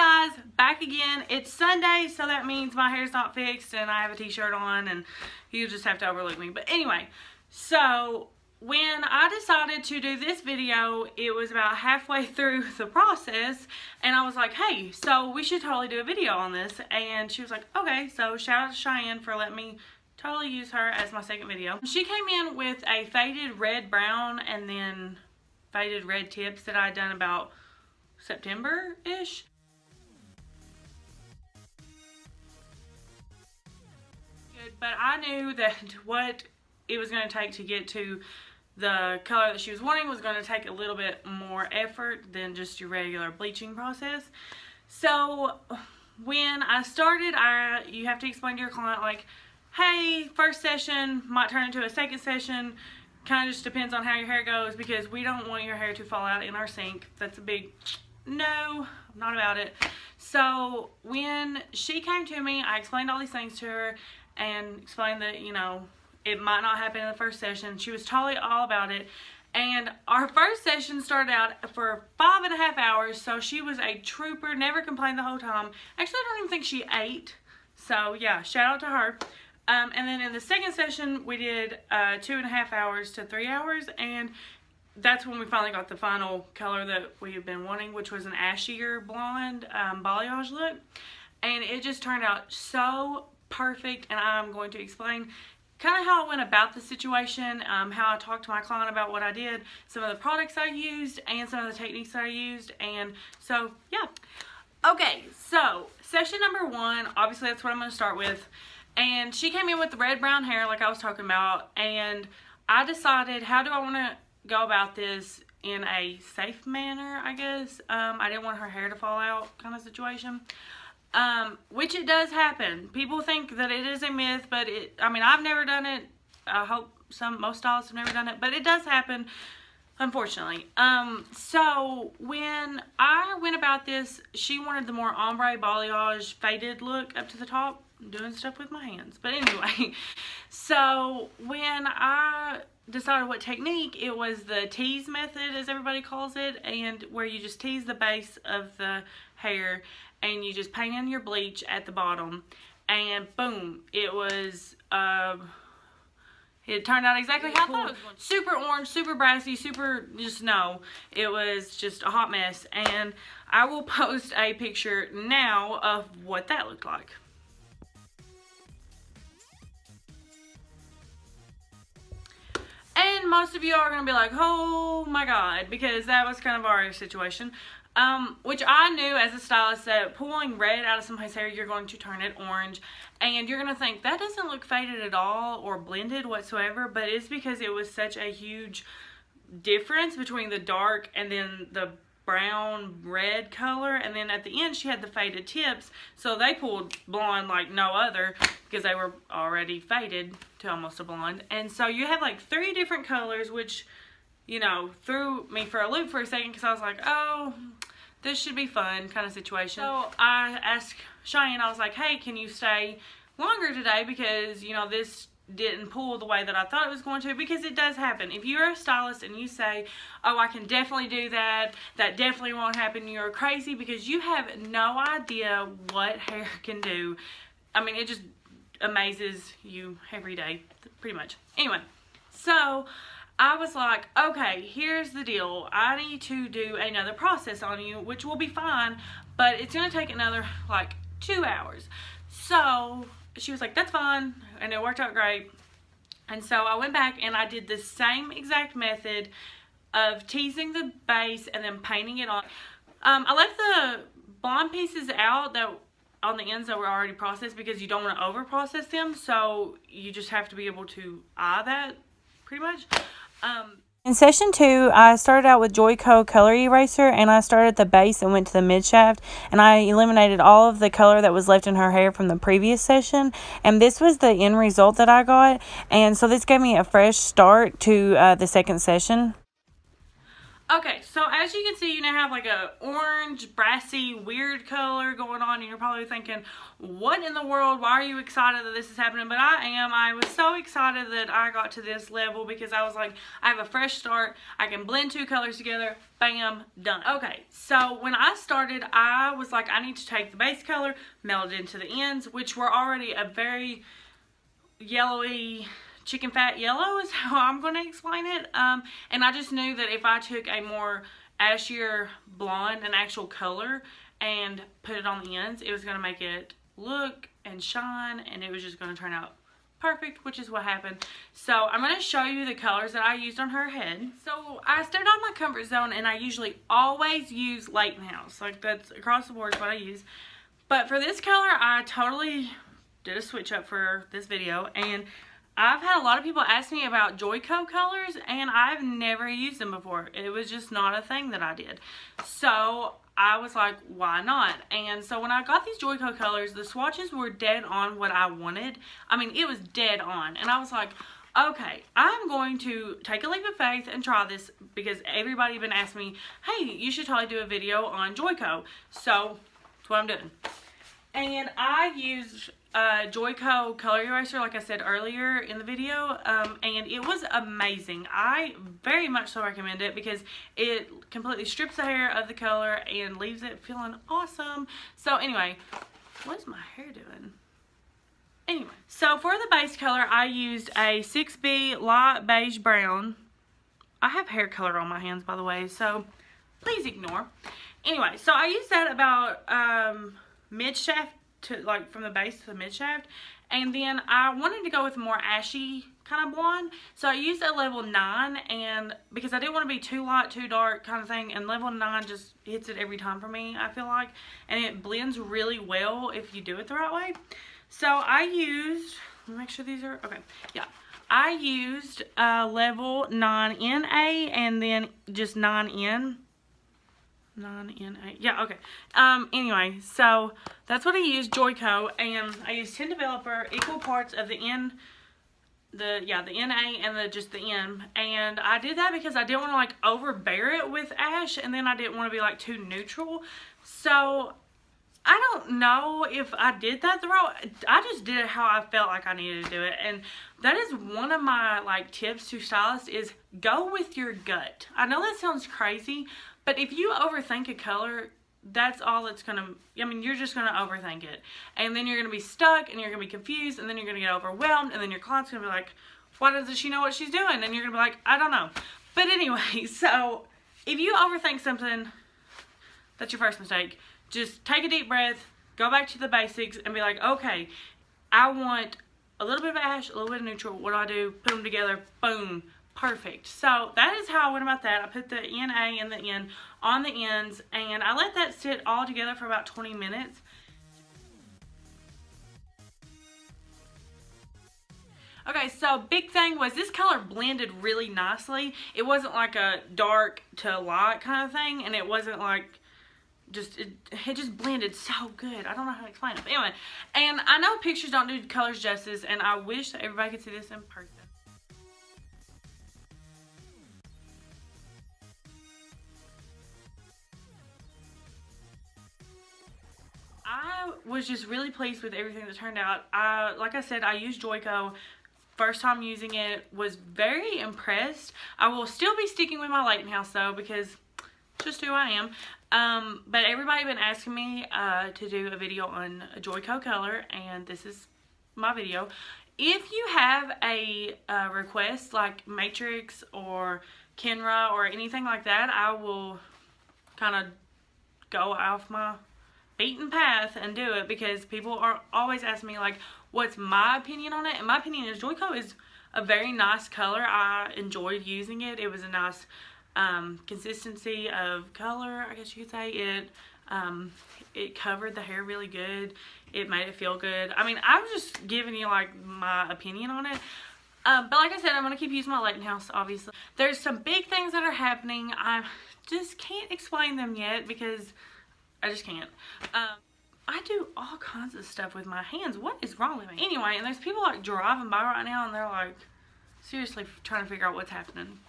guys, back again. It's Sunday, so that means my hair's not fixed and I have a t-shirt on and you just have to overlook me. But anyway, so when I decided to do this video, it was about halfway through the process and I was like, hey, so we should totally do a video on this. And she was like, okay. So shout out to Cheyenne for letting me totally use her as my second video. She came in with a faded red brown and then faded red tips that I had done about September-ish. But I knew that what it was going to take to get to the color that she was wanting was going to take a little bit more effort than just your regular bleaching process. So when I started, you have to explain to your client, like, hey, first session might turn into a second session. Kind of just depends on how your hair goes, because we don't want your hair to fall out in our sink. That's a big no, not about it. So when she came to me, I explained all these things to her and explained that, you know, it might not happen in the first session. She was totally all about it. And our first session started out for 5.5 hours. So she was a trooper, never complained the whole time. Actually, I don't even think she ate. So yeah, shout out to her. And then in the second session, we did 2.5 hours to 3 hours. And that's when we finally got the final color that we have been wanting, which was an ashier blonde balayage look. And it just turned out so perfect. And I'm going to explain kind of how I went about the situation, how I talked to my client about what I did, some of the products I used, and some of the techniques that I used. And so, yeah. Okay, so session number 1, obviously that's what I'm going to start with. And she came in with the red-brown hair like I was talking about. And I decided, how do I want to go about this in a safe manner, I guess. I didn't want her hair to fall out kind of situation. Which it does happen. People think that it is a myth, but I mean, I've never done it. I hope most stylists have never done it, but it does happen, unfortunately. So when I went about this, she wanted the more ombre balayage faded look up to the top. I'm doing stuff with my hands. But anyway, so when I decided what technique, it was the tease method, as everybody calls it, and where you just tease the base of the hair and you just paint in your bleach at the bottom, and boom, it was it turned out exactly how I thought it was going. Super orange, super brassy, super, just no, it was just a hot mess. And I will post a picture now of what that looked like. And most of you are going to be like, oh my god, because that was kind of our situation. Which I knew as a stylist that pulling red out of somebody's hair, you're going to turn it orange. And you're going to think, that doesn't look faded at all or blended whatsoever. But it's because it was such a huge difference between the dark and then the brown red color. And then at the end, she had the faded tips. So they pulled blonde like no other, because they were already faded to almost a blonde. And so you have like 3 different colors, which, you know, threw me for a loop for a second, because I was like, oh, this should be fun kind of situation. So I asked Cheyenne, I was like, hey, can you stay longer today, because, you know, this didn't pull the way that I thought it was going to, because it does happen. If you're a stylist and you say, oh, I can definitely do that, that definitely won't happen, you're crazy, because you have no idea what hair can do. I mean, it just amazes you every day, pretty much. Anyway, so I was like, okay, here's the deal. I need to do another process on you, which will be fine, but it's going to take another, like, 2 hours. So she was like, that's fine, and it worked out great. And so I went back and I did the same exact method of teasing the base and then painting it on. I left the blonde pieces out that on the ends that were already processed, because you don't want to over process them, so you just have to be able to eye that pretty much. In session 2, I started out with Joico color eraser, and I started at the base and went to the mid shaft, and I eliminated all of the color that was left in her hair from the previous session, and this was the end result that I got. And so this gave me a fresh start to the second session. Okay, so as you can see, you now have like a orange, brassy, weird color going on, and you're probably thinking, what in the world? Why are you excited that this is happening? But I am. I was so excited that I got to this level because I was like, I have a fresh start. I can blend two colors together. Bam, done. Okay, so when I started, I was like, I need to take the base color, meld it into the ends, which were already a very yellowy, chicken fat yellow is how I'm going to explain it. And I just knew that if I took a more ashier blonde, an actual color, and put it on the ends, it was going to make it look and shine, and it was just going to turn out perfect, which is what happened. So I'm going to show you the colors that I used on her head. So I stepped out of my comfort zone, and I usually always use Leighton House. Like, that's across the board is what I use. But for this color, I totally did a switch up for this video, and I've had a lot of people ask me about Joico colors, and I've never used them before. It was just not a thing that I did. So I was like, why not? And so when I got these Joico colors, the swatches were dead on what I wanted. I mean, it was dead on. And I was like, okay, I'm going to take a leap of faith and try this, because everybody been asking me, hey, you should totally do a video on Joico. So that's what I'm doing. And I used Joico color eraser, like I said earlier in the video, and it was amazing. I very much so recommend it because it completely strips the hair of the color and leaves it feeling awesome. So anyway, what is my hair doing? Anyway, so for the base color, I used a 6B light beige brown. I have hair color on my hands, by the way, so please ignore. Anyway, so I used that about mid shaft to, like, from the base to the mid shaft, and then I wanted to go with more ashy kind of blonde, so I used a level 9, and because I didn't want to be too light, too dark kind of thing, and level 9 just hits it every time for me, I feel like, and it blends really well if you do it the right way. So I used, let me make sure these are okay. Yeah, I used level 9NA and then just 9N. 9N8. Yeah, okay. Anyway, so that's what I used, Joico, and I used 10 developer, equal parts of the N, the NA and just the N. And I did that because I didn't want to like overbear it with ash, and then I didn't want to be like too neutral. So I don't know if I did that the right way. I just did it how I felt like I needed to do it. And that is one of my like tips to stylists, is go with your gut. I know that sounds crazy, but if you overthink a color, that's all it's going to, I mean, you're just going to overthink it. And then you're going to be stuck, and you're going to be confused, and then you're going to get overwhelmed, and then your client's going to be like, why doesn't she know what she's doing? And you're going to be like, I don't know. But anyway, so if you overthink something, that's your first mistake. Just take a deep breath, go back to the basics, and be like, okay, I want a little bit of ash, a little bit of neutral. What do I do? Put them together. Boom. Perfect. So that is how I went about that. I put the NA and the N on the ends, and I let that sit all together for about 20 minutes. Okay, so big thing was this color blended really nicely. It wasn't like a dark to light kind of thing, and it wasn't like it just blended so good. I don't know how to explain it, but anyway. And I know pictures don't do colors justice, and I wish that everybody could see this in person. I was just really pleased with everything that turned out. Like I said, I used Joico. First time using it, was very impressed. I will still be sticking with my Leighton House though, because it's just who I am. But everybody been asking me to do a video on a Joico color, and this is my video. If you have a request like Matrix or Kenra or anything like that, I will kind of go off my beaten path and do it, because people are always asking me like, what's my opinion on it? And my opinion is Joico is a very nice color. I enjoyed using it. It was a nice consistency of color, I guess you could say. It covered the hair really good. It made it feel good. I mean, I'm just giving you like my opinion on it. But like I said, I'm going to keep using my Leighton House, obviously. There's some big things that are happening. I just can't explain them yet because I just can't. I do all kinds of stuff with my hands. What is wrong with me? Anyway, and there's people like driving by right now, and they're like seriously trying to figure out what's happening.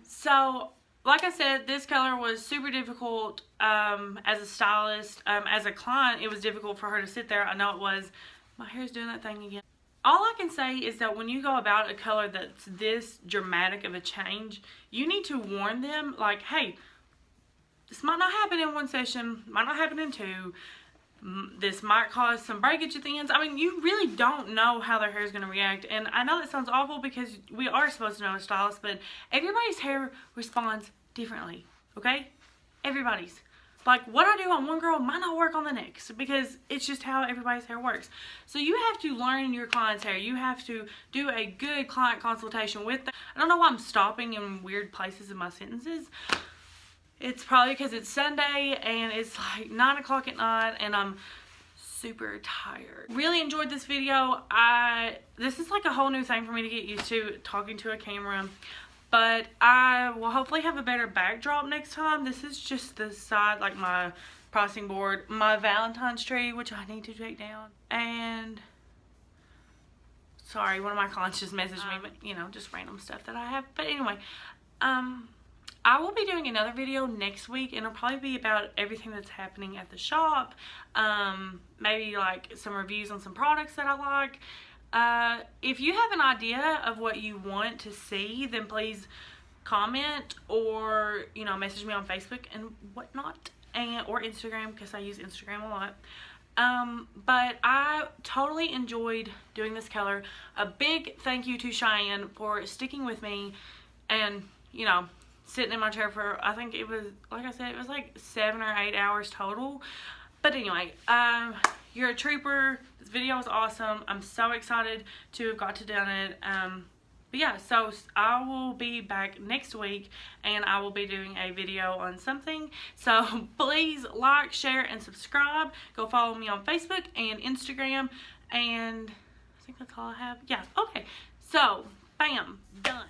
So like I said, this color was super difficult as a stylist. As a client, it was difficult for her to sit there. I know it was. My hair's doing that thing again. All I can say is that when you go about a color that's this dramatic of a change, you need to warn them, like, hey, this might not happen in one session, might not happen in two. This might cause some breakage at the ends. I mean, you really don't know how their hair is going to react. And I know that sounds awful because we are supposed to know a stylist, but everybody's hair responds differently, okay? Everybody's. Like, what I do on one girl might not work on the next because it's just how everybody's hair works. So you have to learn your client's hair. You have to do a good client consultation with them. I don't know why I'm stopping in weird places in my sentences. It's probably because it's Sunday and it's like 9 o'clock at night and I'm super tired. Really enjoyed this video. This is like a whole new thing for me to get used to, talking to a camera. But I will hopefully have a better backdrop next time. This is just the side, like my pricing board, my Valentine's tree, which I need to take down. And sorry, one of my clients just messaged me, but you know, just random stuff that I have. But anyway, I will be doing another video next week, and it'll probably be about everything that's happening at the shop. Maybe like some reviews on some products that I like. If you have an idea of what you want to see, then please comment or, you know, message me on Facebook and whatnot, or Instagram, because I use Instagram a lot. But I totally enjoyed doing this color. A big thank you to Cheyenne for sticking with me and, you know, sitting in my chair for, I think it was, like I said, it was like 7 or 8 hours total. But anyway, you're a trooper. This video was awesome. I'm so excited to have got to done it. But yeah, so I will be back next week and I will be doing a video on something. So please like, share, and subscribe. Go follow me on Facebook and Instagram. And I think that's all I have. Yeah, okay. So, bam, done.